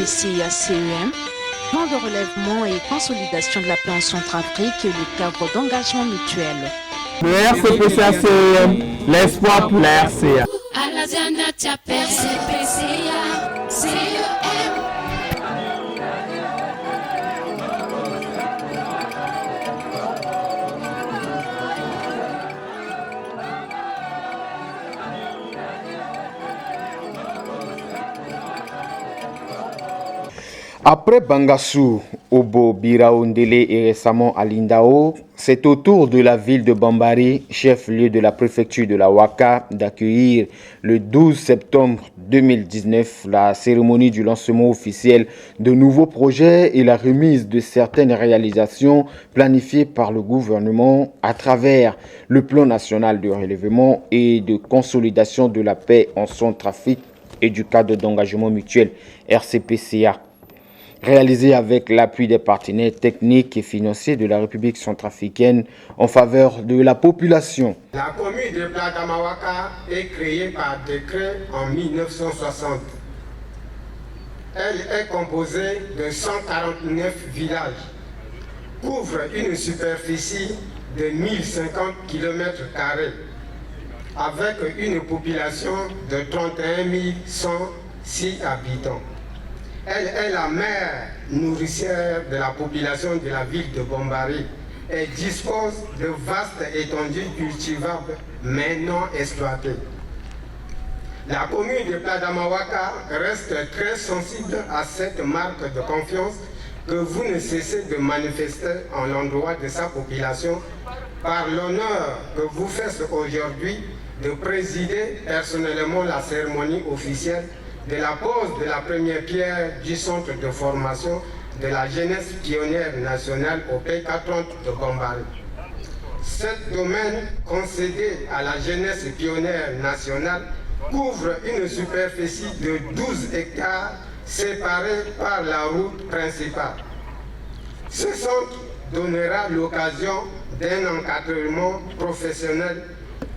RCPCA-CEM, plan de relèvement et consolidation de la paix en Centrafrique et le cadre d'engagement mutuel. Le RCPCA-CEM, l'espoir pour la RCA. Après Bangassou, Obo, Biraoundélé et récemment à Lindao, c'est au tour de la ville de Bambari, chef-lieu de la préfecture de la Ouaka, d'accueillir le 12 septembre 2019 la cérémonie du lancement officiel de nouveaux projets et la remise de certaines réalisations planifiées par le gouvernement à travers le plan national de relèvement et de consolidation de la paix en Centrafrique et du cadre d'engagement mutuel RCPCA. Réalisé avec l'appui des partenaires techniques et financiers de la République centrafricaine en faveur de la population. La commune de Platamawaka est créée par décret en 1960. Elle est composée de 149 villages, couvre une superficie de 1050 km², avec une population de 31 106 habitants. Elle est la mère nourricière de la population de la ville de Bambari et dispose de vastes étendues cultivables mais non exploitées. La commune de Platamawaka reste très sensible à cette marque de confiance que vous ne cessez de manifester en l'endroit de sa population par l'honneur que vous faites aujourd'hui de présider personnellement la cérémonie officielle de la pose de la première pierre du centre de formation de la jeunesse pionnière nationale au P430 de Bambari. Ce domaine concédé à la jeunesse pionnière nationale couvre une superficie de 12 hectares séparés par la route principale. Ce centre donnera l'occasion d'un encadrement professionnel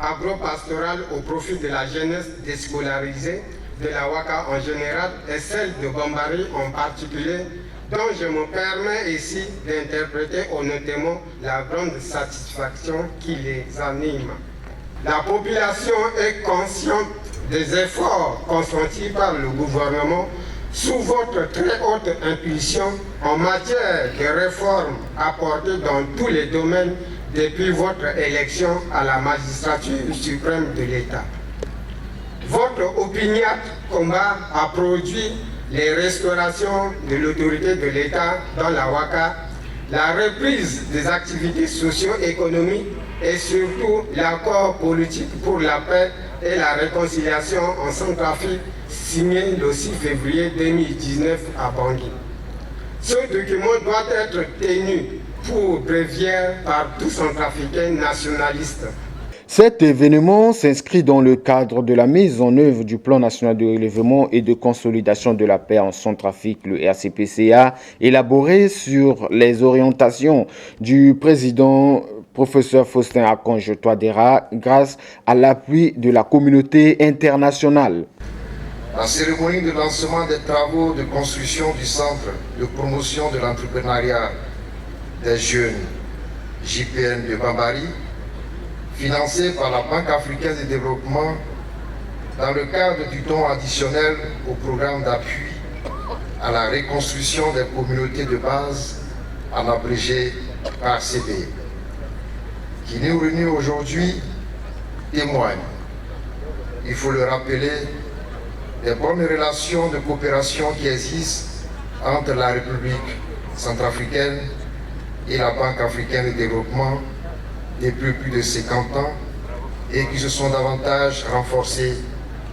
agro-pastoral au profit de la jeunesse déscolarisée de la Ouaka en général et celle de Bambari en particulier, dont je me permets ici d'interpréter honnêtement la grande satisfaction qui les anime. La population est consciente des efforts consentis par le gouvernement sous votre très haute impulsion en matière de réformes apportées dans tous les domaines depuis votre élection à la magistrature suprême de l'État. Votre opiniâtre combat a produit les restaurations de l'autorité de l'État dans la Ouaka, la reprise des activités socio-économiques et surtout l'accord politique pour la paix et la réconciliation en Centrafrique signé le 6 février 2019 à Bangui. Ce document doit être tenu pour bréviaire par tout Centrafricain nationaliste. Cet événement s'inscrit dans le cadre de la mise en œuvre du plan national de relèvement et de consolidation de la paix en Centrafrique, le RCPCA, élaboré sur les orientations du président professeur Faustin Akonjo Touadéra grâce à l'appui de la communauté internationale. La cérémonie de lancement des travaux de construction du centre de promotion de l'entrepreneuriat des jeunes JPN de Bambari, financé par la Banque africaine de développement dans le cadre du don additionnel au programme d'appui à la reconstruction des communautés de base, en abrégé par CB, qui nous réunit aujourd'hui, témoigne, il faut le rappeler, des bonnes relations de coopération qui existent entre la République centrafricaine et la Banque africaine de développement depuis plus de 50 ans et qui se sont davantage renforcées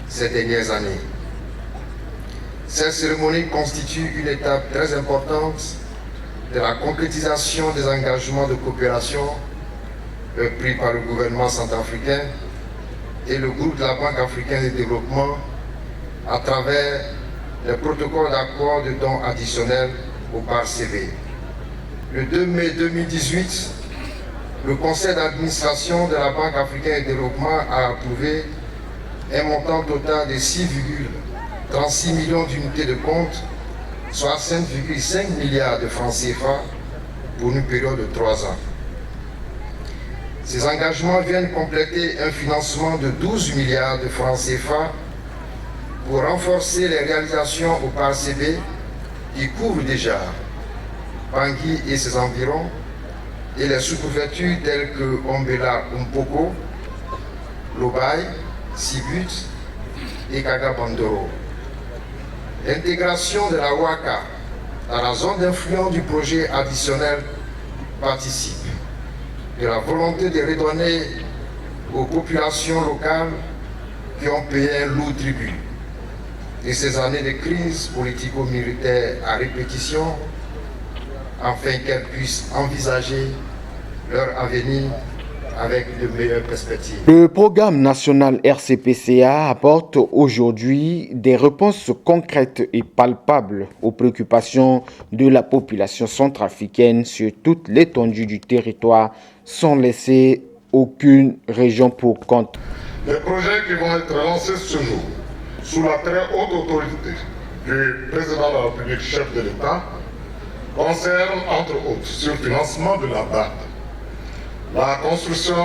ces dernières années. Cette cérémonie constitue une étape très importante de la concrétisation des engagements de coopération pris par le gouvernement centrafricain et le groupe de la Banque africaine de développement à travers les protocoles d'accord de dons additionnels au PAR-CV. Le 2 mai 2018, le conseil d'administration de la Banque africaine de développement a approuvé un montant total de 6,36 millions d'unités de compte, soit 5,5 milliards de francs CFA pour une période de 3 ans. Ces engagements viennent compléter un financement de 12 milliards de francs CFA pour renforcer les réalisations au PARCB qui couvrent déjà Bangui et ses environs et les sous-préfectures telles que Ombela, Mpoko, Lobaye, Sibut et Kagabandoro. L'intégration de la Ouaka dans la zone d'influence du projet additionnel participe de la volonté de redonner aux populations locales qui ont payé un lourd tribut de ces années de crise politico-militaire à répétition, afin qu'elles puissent envisager leur avenir avec de meilleures perspectives. Le programme national RCPCA apporte aujourd'hui des réponses concrètes et palpables aux préoccupations de la population centrafricaine sur toute l'étendue du territoire, sans laisser aucune région pour compte. Les projets qui vont être lancés ce jour, sous la très haute autorité du président de la République, chef de l'État, concernent entre autres sur le financement de la BAD, la construction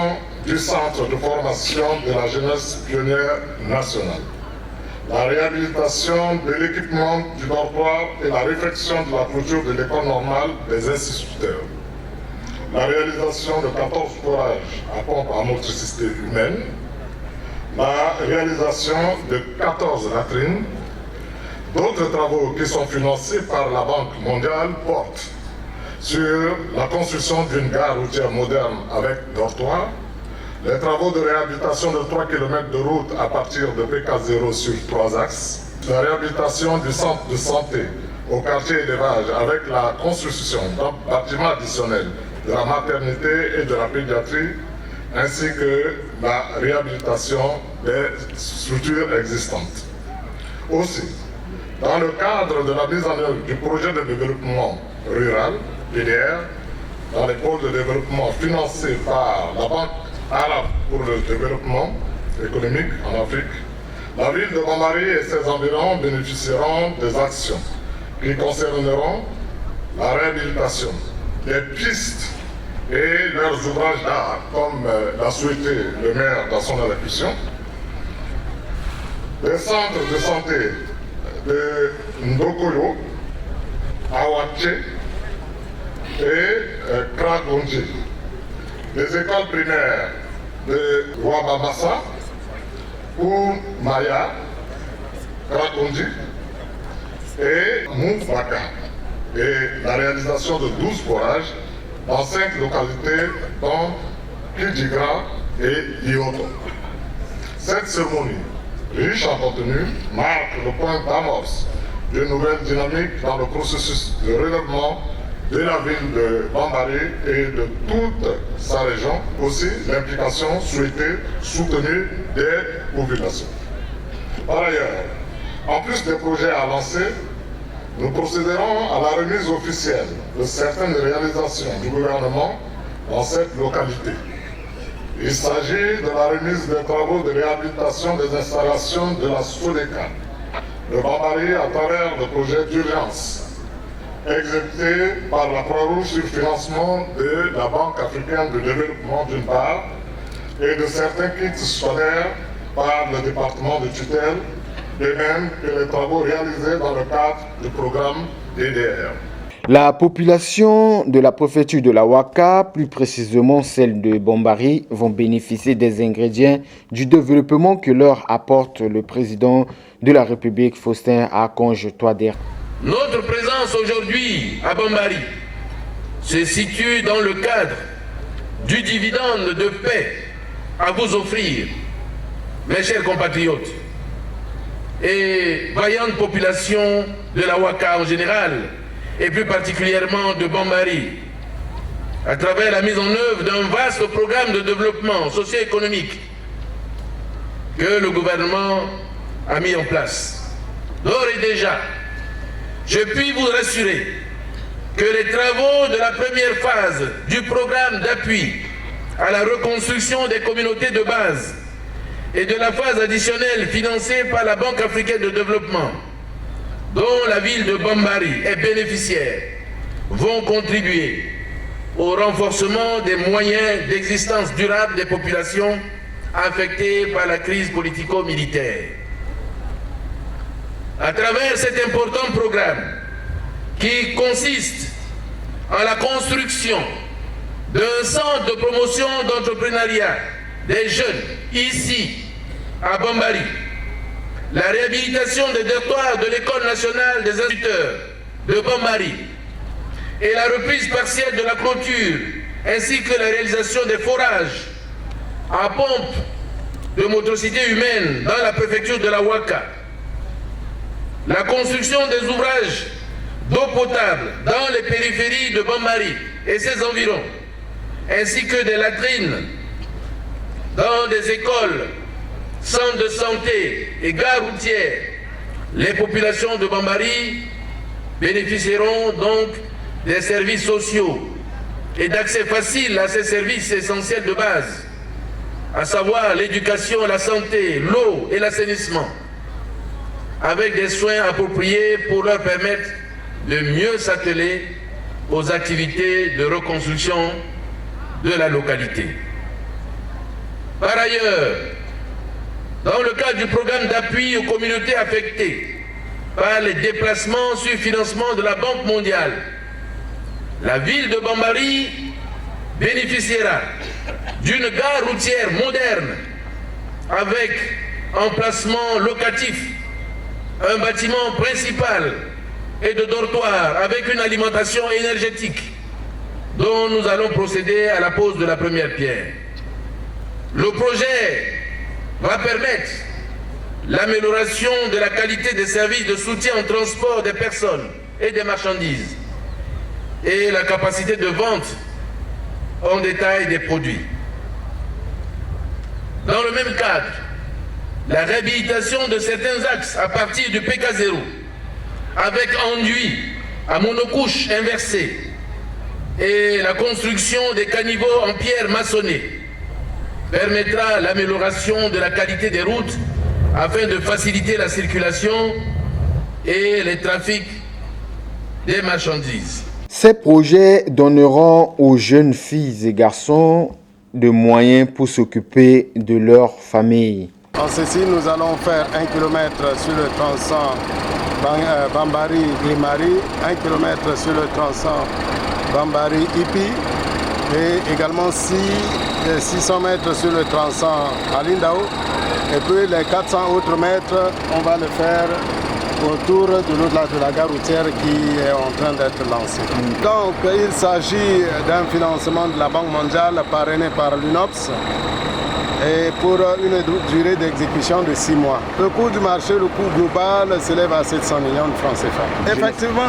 du centre de formation de la jeunesse pionnière nationale, la réhabilitation de l'équipement du dortoir et la réfection de la clôture de l'école normale des instituteurs, la réalisation de 14 forages à pompe amortissée humaine, la réalisation de 14 latrines. D'autres travaux qui sont financés par la Banque mondiale portent sur la construction d'une gare routière moderne avec dortoir, les travaux de réhabilitation de 3 km de route à partir de PK0 sur 3 axes, la réhabilitation du centre de santé au quartier d'élevage avec la construction d'un bâtiment additionnel de la maternité et de la pédiatrie, ainsi que la réhabilitation des structures existantes. Aussi, dans le cadre de la mise en œuvre du projet de développement rural, PDR, dans les pôles de développement financés par la Banque arabe pour le développement économique en Afrique, la ville de Bambari et ses environs bénéficieront des actions qui concerneront la réhabilitation des pistes et leurs ouvrages d'art, comme l'a souhaité le maire dans son allocution, des centres de santé de Ndokoyo, Awache et Kragonji, des écoles primaires de Ouabamassa, Maya, Kragonji et Moufaka, et la réalisation de 12 forages dans 5 localités, dont Kidigra et Lyoto. Cette cérémonie, riche en contenu, marque le point d'amorce d'une nouvelle dynamique dans le processus de relèvement de la ville de Bambari et de toute sa région, aussi l'implication souhaitée, soutenue des populations. Par ailleurs, en plus des projets à lancer, nous procéderons à la remise officielle de certaines réalisations du gouvernement dans cette localité. Il s'agit de la remise des travaux de réhabilitation des installations de la SODECA de Bambari à travers le projet d'urgence exécuté par la Croix-Rouge sur financement de la Banque africaine de développement d'une part et de certains kits scolaires par le département de tutelle, de même que les travaux réalisés dans le cadre du programme DDR. La population de la préfecture de la Ouaka, plus précisément celle de Bambari, vont bénéficier des ingrédients du développement que leur apporte le président de la République, Faustin Archange Touadéra. Notre présence aujourd'hui à Bambari se situe dans le cadre du dividende de paix à vous offrir, mes chers compatriotes et vaillante population de la Ouaka en général, et plus particulièrement de Bambari, à travers la mise en œuvre d'un vaste programme de développement socio-économique que le gouvernement a mis en place. D'ores et déjà, je puis vous rassurer que les travaux de la première phase du programme d'appui à la reconstruction des communautés de base et de la phase additionnelle financée par la Banque africaine de développement dont la ville de Bambari est bénéficiaire, vont contribuer au renforcement des moyens d'existence durable des populations affectées par la crise politico-militaire. À travers cet important programme qui consiste en la construction d'un centre de promotion d'entrepreneuriat des jeunes ici à Bambari, la réhabilitation des dortoirs de l'École nationale des instituteurs de Bambari et la reprise partielle de la clôture ainsi que la réalisation des forages à pompe de motricité humaine dans la préfecture de la Ouaka, la construction des ouvrages d'eau potable dans les périphéries de Bambari et ses environs, ainsi que des latrines dans des écoles, centres de santé et gares routières. Les populations de Bambari bénéficieront donc des services sociaux et d'accès facile à ces services essentiels de base, à savoir l'éducation, la santé, l'eau et l'assainissement, avec des soins appropriés pour leur permettre de mieux s'atteler aux activités de reconstruction de la localité. Par ailleurs, dans le cadre du programme d'appui aux communautés affectées par les déplacements sur financement de la Banque mondiale, la ville de Bambari bénéficiera d'une gare routière moderne avec emplacement locatif, un bâtiment principal et de dortoirs avec une alimentation énergétique dont nous allons procéder à la pose de la première pierre. Le projet va permettre l'amélioration de la qualité des services de soutien au transport des personnes et des marchandises et la capacité de vente en détail des produits. Dans le même cadre, la réhabilitation de certains axes à partir du PK0 avec enduit à monocouche inversée et la construction des caniveaux en pierre maçonnée permettra l'amélioration de la qualité des routes afin de faciliter la circulation et les trafics des marchandises. Ces projets donneront aux jeunes filles et garçons de moyens pour s'occuper de leur famille. En ceci, nous allons faire 1 km sur le tronçon Bambari-Glimari, 1 km sur le tronçon Bambari-Ipi et également 600 mètres sur le tronçon Alindao. Et puis les 400 autres mètres, on va le faire autour de l'au-delà de la gare routière qui est en train d'être lancée. Donc il s'agit d'un financement de la Banque mondiale parrainé par l'UNOPS et pour une durée d'exécution de 6 mois. Le coût du marché, le coût global s'élève à 700 millions de francs CFA. Effectivement,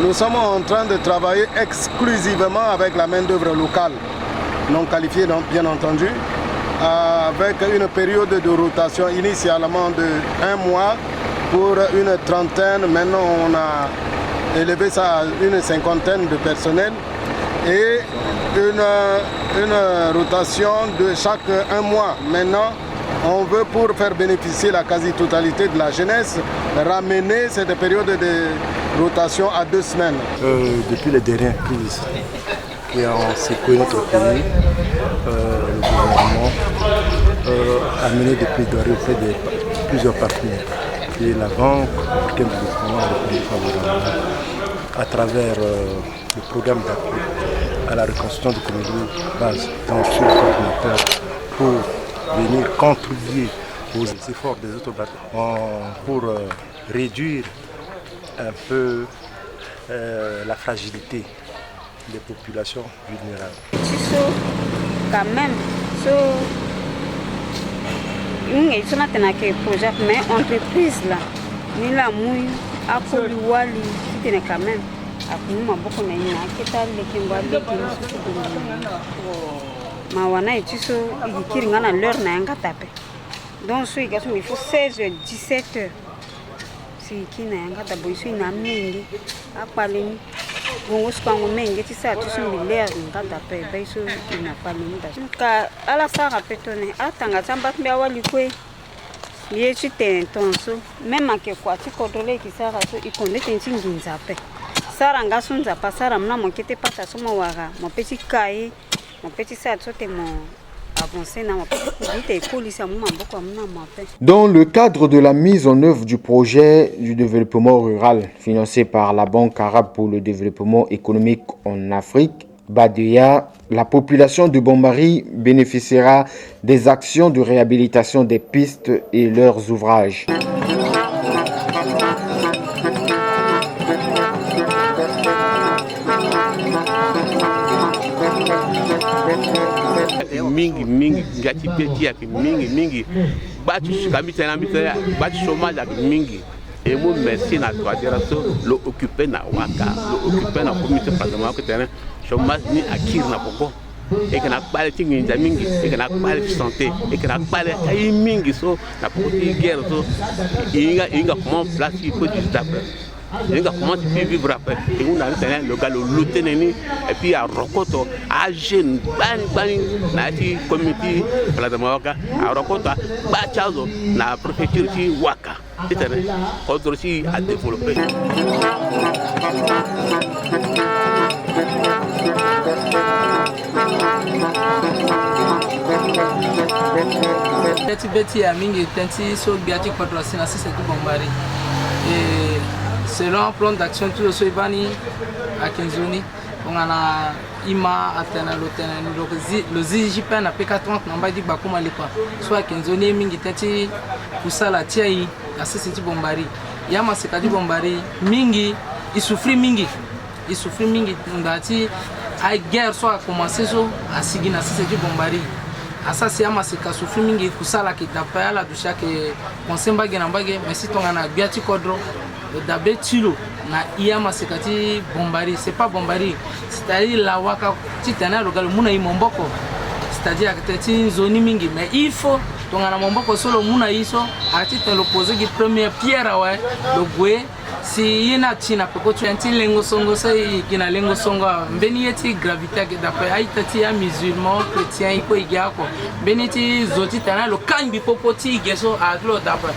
nous sommes en train de travailler exclusivement avec la main-d'œuvre locale, non qualifiée bien entendu, avec une période de rotation initialement de 1 mois pour une trentaine. Maintenant, on a élevé ça à une cinquantaine de personnels et une rotation de chaque 1 mois. Maintenant, on veut, pour faire bénéficier la quasi-totalité de la jeunesse, ramener cette période de rotation à 2 semaines. Depuis les dernières crises qui ont secoué notre pays, le gouvernement a mené depuis Douaré auprès de plusieurs partenaires. Et la Banque africaine de développement a répondu favorablement à travers le programme d'appui à la reconstruction de communautés base dans le coordinateur pour venir contribuer aux efforts des autres partenaires pour réduire un peu la fragilité des populations vulnérables. Quand même, mais entreprise là, ni la mouille, à Koliwali, c'était quand même. Akuma beaucoup na ina kita lekingwa mawana itiso ikiri ngana l'heure na yanga tape donc so igaso il faut 16h 17h si kina yanga tabo iso ina mingi apaleni bongo spango mengi tisa tuso milere ngata tape baiso ina paleni ka ala sara petone atanga tsamba mbya walikwe ye tu tentonso même que quoi tu contrôler qui ça raso il connaît tentin ginzape sara ngasunza pasara mna mokete pata soma wara mon petit cahier mon petit ça sote mon avancé na mon petit police à mon mboko mna mape. Dans le cadre de la mise en œuvre du projet du développement rural financé par la Banque arabe pour le développement économique en Afrique, Badeya, la population de Bambari bénéficiera des actions de réhabilitation des pistes et leurs ouvrages. mingi ngati peti ya mingi batu kamita na mita batu chômage ya mingi et moi merci na toi dire ça le occuper na waka le occuper na comité parlement que terrain chômage ni akir na poko et que na pale tingi mingi et que na pale santé et que na pale ay mingi so na poko guerre so inga comment place il faut du taper. Comment tu peux vivre après? Et on a le gars le teneni et puis à Rokoto, à Jeune, Bani, Nati, comité, la Waka, à Rokoto, Bachazo, la préfecture qui Waka. C'est un autre aussi à développer. Beti ya mingi tenti so biati patrocina c'est tout Bambari. Et selon plan d'action tout ce Ibani à Kenzoni, on a ima atena le ZJP na PK30 namba di bakuma lepa. Soit Kenzoni mingi tenti kusala tiai à c'est Bambari. Yama sekadi Bambari mingi il souffre mingi ndati ay guerre soit a commencé so à sigina c'est Bambari. Asa siama sika souffre mingi kusala kitapa la dusha ke konsemba gena mbage mais si tongana biati kodro d'abé tilo na iyama sekati Bambari c'est pas Bambari c'est-à-dire la waka titana logal muna imomboko c'est-à-dire que teti zoni mingi mais il faut tongana momboko solo muna iso ati te l'opposé qui première pierre ouais le gwe si yena tina peko twenty lengo songo sai kina lengo songo mbeni yeti gravité que d'après aitati ya musulman chrétien iko igako beniti zoti tana lo kanbi popoti geso aglo d'après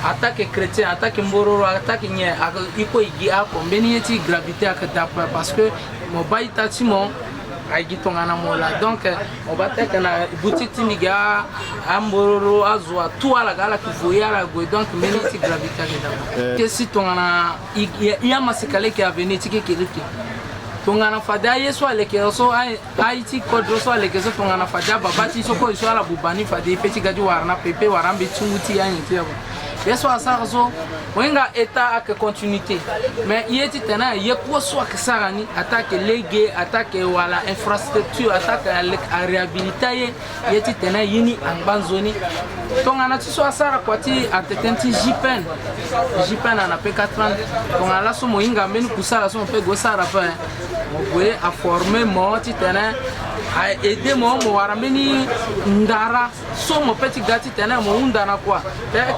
attaque chrétien attaque mbororo attaque nye iko igako mbeni yeti gravité que d'après parce que mo baita timo aigitongana mola donc on va teka na boutique timiga ambororo azwa tout ala gala kivoya la go donc meniti gravité que si tongana ya masikale ki avenir tiki kiriki tongana fada yeso aleke so aiti kodro so aleke so tongana fada babati so ko so ala bubani fada peti gadi warna pepe warambe tumuti ya nyiti yabo yeso asazo wenga état ak continuité mais yeti tena yeko so akisarani attaque légué attaque wala infrastructure attaque à réhabiliter yeti tena yini anbanzoni tongana tiso asara kwati atetenti jipen na PK30 tongana so moinga meni kusala so pe gosara pa mo a former mo ti tena a aider mo warameni ndara so mo petit gati tena mo ndana quoi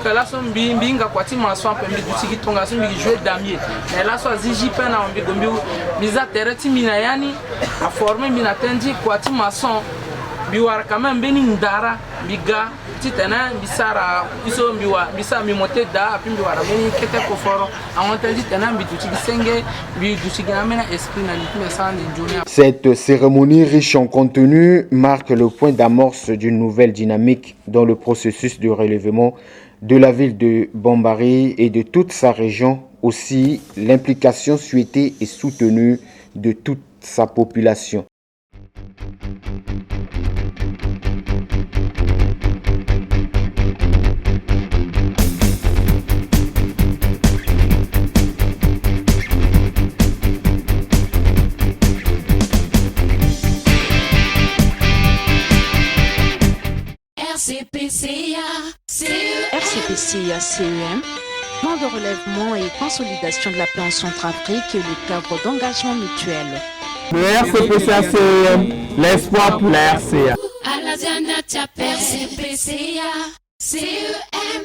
que là so mbinga kwati maso pe mbi dutiki tonga so mbi jouer damier mais là so ZJP na mbi gombi biza tereti mina yani a former mina tendi kwati mason biwara quand même beni ndara biga titana bisara iso biwa bisa mi monter da api biwara meni kete ko foro a entendu tana biduti bisenge biduti gamena esprit na litme sande njoni. Cette cérémonie riche en contenu marque le point d'amorce d'une nouvelle dynamique dans le processus de relèvement de la ville de Bambari et de toute sa région, aussi l'implication souhaitée et soutenue de toute sa population. RCPCA CEM, plan de relèvement et consolidation de la plan Centrafrique et le cadre d'engagement mutuel. Le RCPCA CEM, l'espoir pour la RCA. RCPCA CEM.